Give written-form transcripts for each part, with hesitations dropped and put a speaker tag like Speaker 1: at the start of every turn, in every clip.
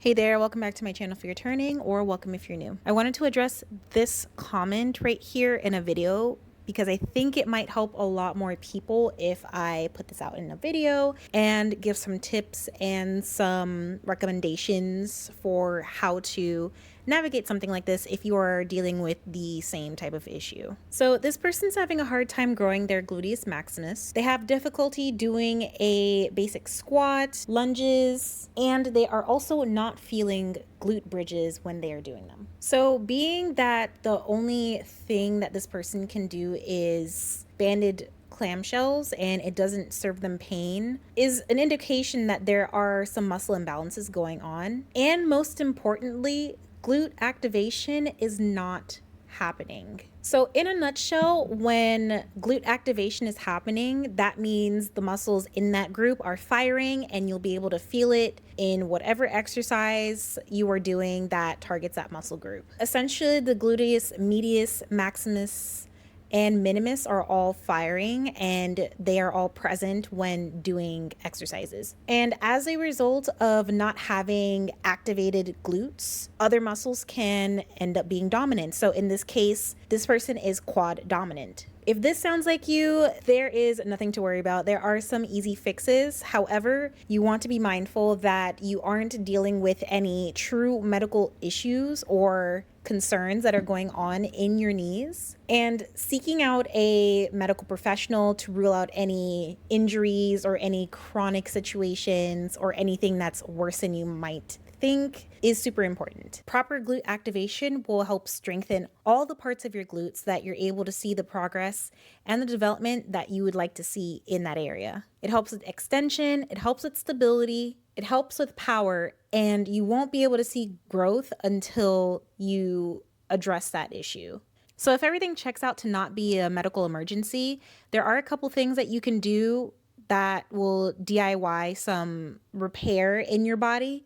Speaker 1: Hey there, welcome back to my channel if you're returning, or welcome if you're new. I wanted to address this comment right here in a video because I think it might help a lot more people if I put this out in a video and give some tips and some recommendations for how to navigate something like this if you are dealing with the same type of issue. So this person's having a hard time growing their gluteus maximus. They have difficulty doing a basic squat, lunges, and they are also not feeling glute bridges when they are doing them. So being that the only thing that this person can do is banded clamshells and it doesn't serve them pain is an indication that there are some muscle imbalances going on. And most importantly, glute activation is not happening. So in a nutshell, when glute activation is happening, that means the muscles in that group are firing and you'll be able to feel it in whatever exercise you are doing that targets that muscle group. Essentially, the gluteus medius, maximus, and minimus are all firing and they are all present when doing exercises. And as a result of not having activated glutes, other muscles can end up being dominant. So in this case, this person is quad dominant. If this sounds like you, there is nothing to worry about. There are some easy fixes. However, you want to be mindful that you aren't dealing with any true medical issues or concerns that are going on in your knees, and seeking out a medical professional to rule out any injuries or any chronic situations or anything that's worse than you might think is super important. Proper glute activation will help strengthen all the parts of your glutes so that you're able to see the progress and the development that you would like to see in that area. It helps with extension, it helps with stability, it helps with power, and you won't be able to see growth until you address that issue. So if everything checks out to not be a medical emergency, there are a couple things that you can do that will DIY some repair in your body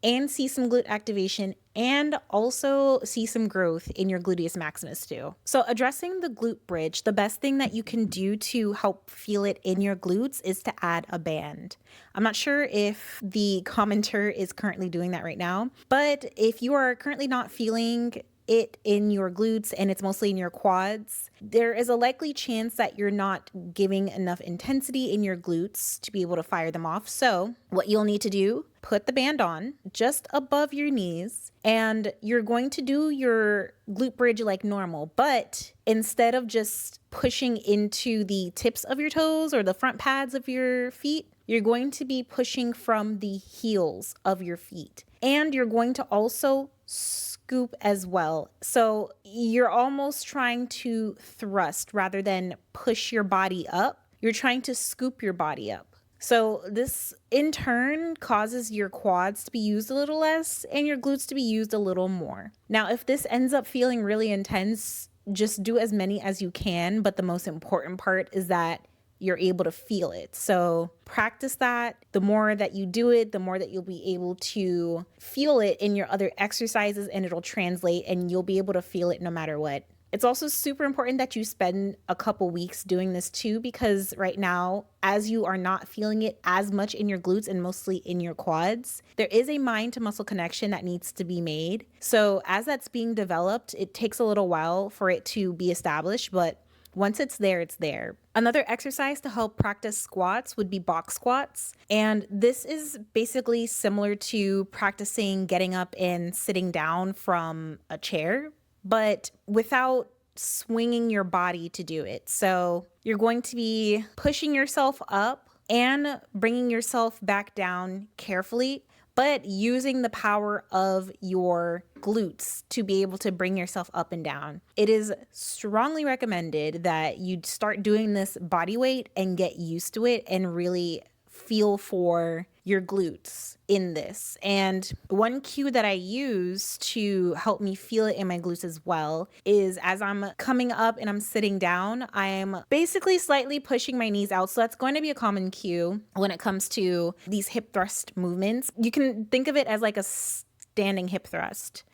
Speaker 1: and see some glute activation and also see some growth in your gluteus maximus too. So addressing the glute bridge, the best thing that you can do to help feel it in your glutes is to add a band. I'm not sure if the commenter is currently doing that right now, but if you are currently not feeling it in your glutes and it's mostly in your quads, there is a likely chance that you're not giving enough intensity in your glutes to be able to fire them off. So what you'll need to do, put the band on just above your knees and you're going to do your glute bridge like normal, but instead of just pushing into the tips of your toes or the front pads of your feet, you're going to be pushing from the heels of your feet. And you're going to also scoop as well. So you're almost trying to thrust rather than push your body up. You're trying to scoop your body up. So this in turn causes your quads to be used a little less and your glutes to be used a little more. Now, if this ends up feeling really intense, just do as many as you can. But the most important part is that you're able to feel it. So practice that. The more that you do it, the more that you'll be able to feel it in your other exercises and it'll translate and you'll be able to feel it no matter what. It's also super important that you spend a couple weeks doing this too, because right now, as you are not feeling it as much in your glutes and mostly in your quads, there is a mind to muscle connection that needs to be made. So as that's being developed, it takes a little while for it to be established, but once it's there, it's there. Another exercise to help practice squats would be box squats. And this is basically similar to practicing getting up and sitting down from a chair, but without swinging your body to do it. So you're going to be pushing yourself up and bringing yourself back down carefully, but using the power of your glutes to be able to bring yourself up and down. It is strongly recommended that you start doing this body weight and get used to it and really feel for your glutes in this. And one cue that I use to help me feel it in my glutes as well is as I'm coming up and I'm sitting down, I'm basically slightly pushing my knees out. So that's going to be a common cue when it comes to these hip thrust movements. You can think of it as like a standing hip thrust.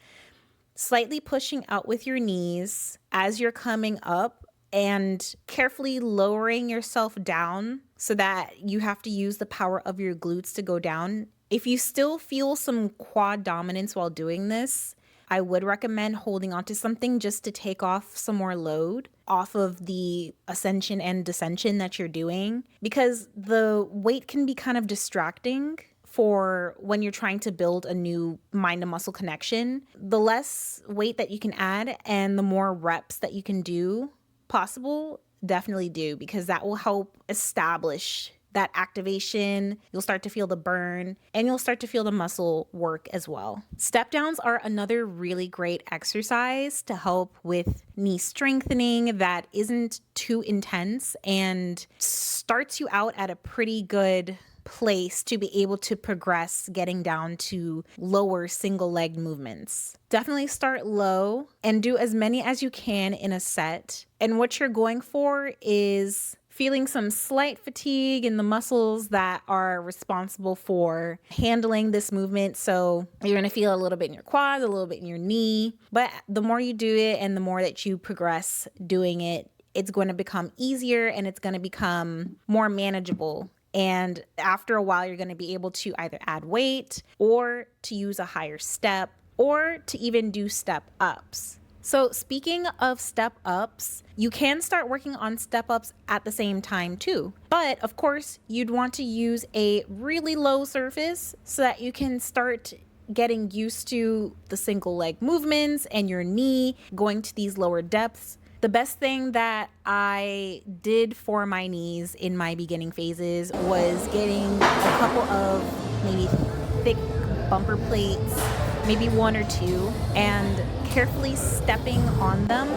Speaker 1: Slightly pushing out with your knees as you're coming up and carefully lowering yourself down so that you have to use the power of your glutes to go down If you still feel some quad dominance while doing this, I would recommend holding onto something just to take off some more load off of the ascension and descension that you're doing, because the weight can be kind of distracting for when you're trying to build a new mind to muscle connection. The less weight that you can add and the more reps that you can do possible, definitely do, because that will help establish that activation. You'll start to feel the burn and you'll start to feel the muscle work as well. Step downs are another really great exercise to help with knee strengthening that isn't too intense and starts you out at a pretty good place to be able to progress getting down to lower single leg movements. Definitely start low and do as many as you can in a set. And what you're going for is feeling some slight fatigue in the muscles that are responsible for handling this movement. So you're gonna feel a little bit in your quads, a little bit in your knee, but the more you do it and the more that you progress doing it, it's going to become easier and it's going to become more manageable. And after a while, you're going to be able to either add weight or to use a higher step or to even do step ups. So speaking of step ups, you can start working on step ups at the same time too. But of course, you'd want to use a really low surface so that you can start getting used to the single leg movements and your knee going to these lower depths. The best thing that I did for my knees in my beginning phases was getting a couple of maybe thick bumper plates, maybe one or two, and carefully stepping on them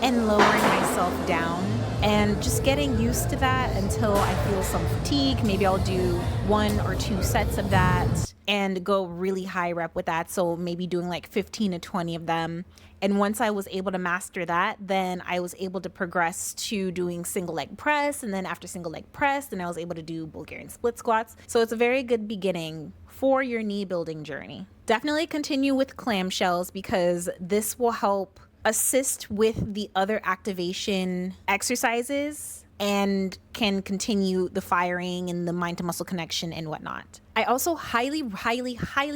Speaker 1: and lowering myself down and just getting used to that until I feel some fatigue. Maybe I'll do 1 or 2 sets of that and go really high rep with that. So maybe doing like 15 to 20 of them. And once I was able to master that, then I was able to progress to doing single leg press. And then after single leg press, then I was able to do Bulgarian split squats. So it's a very good beginning for your knee building journey. Definitely continue with clamshells because this will help assist with the other activation exercises and can continue the firing and the mind to muscle connection and whatnot. I also highly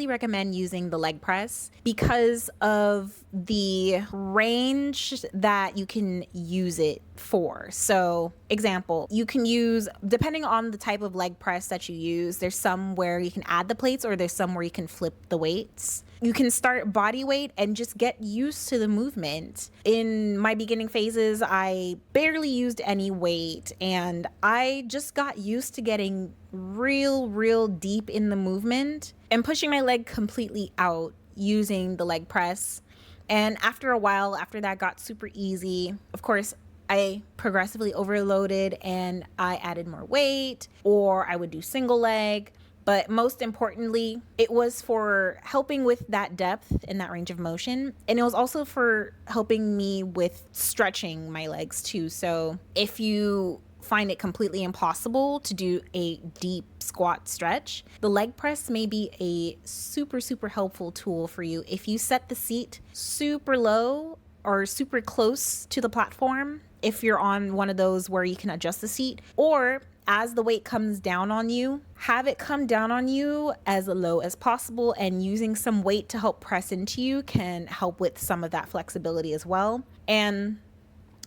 Speaker 1: recommend using the leg press because of the range that you can use it for. So example, you can use, depending on the type of leg press that you use, there's some where you can add the plates or there's some where you can flip the weights. You can start body weight and just get used to the movement. In my beginning phases, I barely used any weight and I just got used to getting real deep in the movement and pushing my leg completely out using the leg press. And after a while, after that got super easy, of course, I progressively overloaded and I added more weight, or I would do single leg. But most importantly, it was for helping with that depth and that range of motion. And it was also for helping me with stretching my legs too. So if you find it completely impossible to do a deep squat stretch, the leg press may be a super helpful tool for you. If you set the seat super low or super close to the platform, if you're on one of those where you can adjust the seat, or as the weight comes down on you, have it come down on you as low as possible, and using some weight to help press into you can help with some of that flexibility as well. And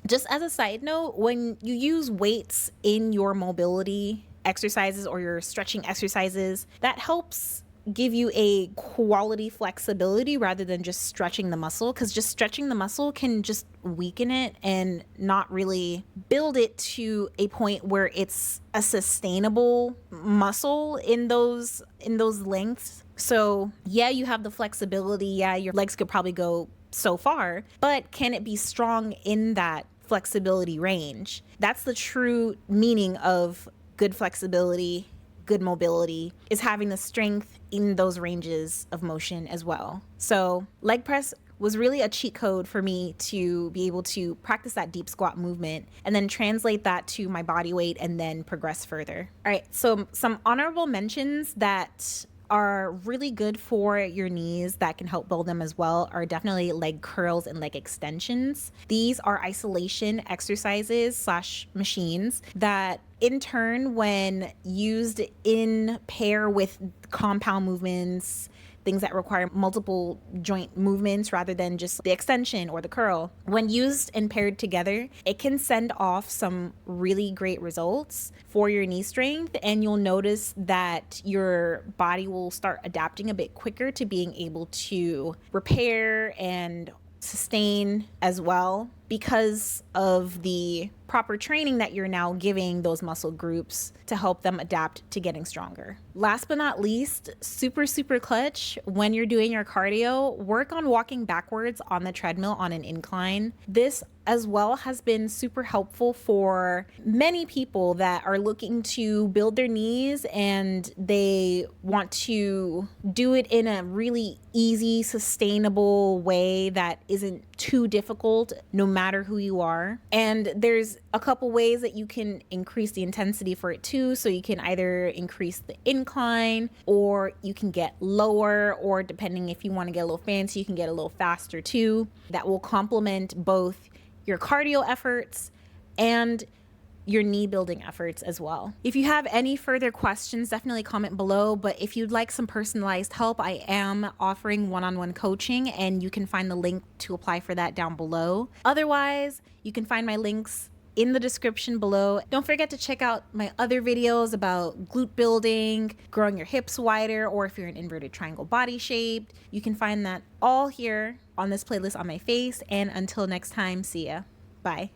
Speaker 1: just as a side note, when you use weights in your mobility exercises or your stretching exercises, that helps give you a quality flexibility rather than just stretching the muscle, because just stretching the muscle can just weaken it and not really build it to a point where it's a sustainable muscle in those lengths. So yeah, you have the flexibility. Yeah, your legs could probably go so far, but can it be strong in that flexibility range? That's the true meaning of good flexibility. Good mobility is having the strength in those ranges of motion as well. So leg press was really a cheat code for me to be able to practice that deep squat movement and then translate that to my body weight and then progress further. All right, so some honorable mentions that are really good for your knees that can help build them as well are definitely leg curls and leg extensions. These are isolation exercises slash machines that in turn, when used in pair with compound movements, things that require multiple joint movements rather than just the extension or the curl. When used and paired together, it can send off some really great results for your knee strength, and you'll notice that your body will start adapting a bit quicker to being able to repair and sustain as well because of the proper training that you're now giving those muscle groups to help them adapt to getting stronger. Last but not least, super clutch, when you're doing your cardio, work on walking backwards on the treadmill on an incline. This as well has been super helpful for many people that are looking to build their knees and they want to do it in a really easy, sustainable way that isn't too difficult no matter who you are. And there's a couple ways that you can increase the intensity for it too. So you can either increase the incline or you can get lower, or depending if you want to get a little fancy, you can get a little faster too. That will complement both your cardio efforts and your knee building efforts as well. If you have any further questions, definitely comment below. But if you'd like some personalized help, I am offering one-on-one coaching, and you can find the link to apply for that down below. Otherwise, you can find my links in the description below. Don't forget to check out my other videos about glute building, growing your hips wider, or if you're an inverted triangle body shape. You can find that all here on this playlist on my face. And until next time, see ya. Bye.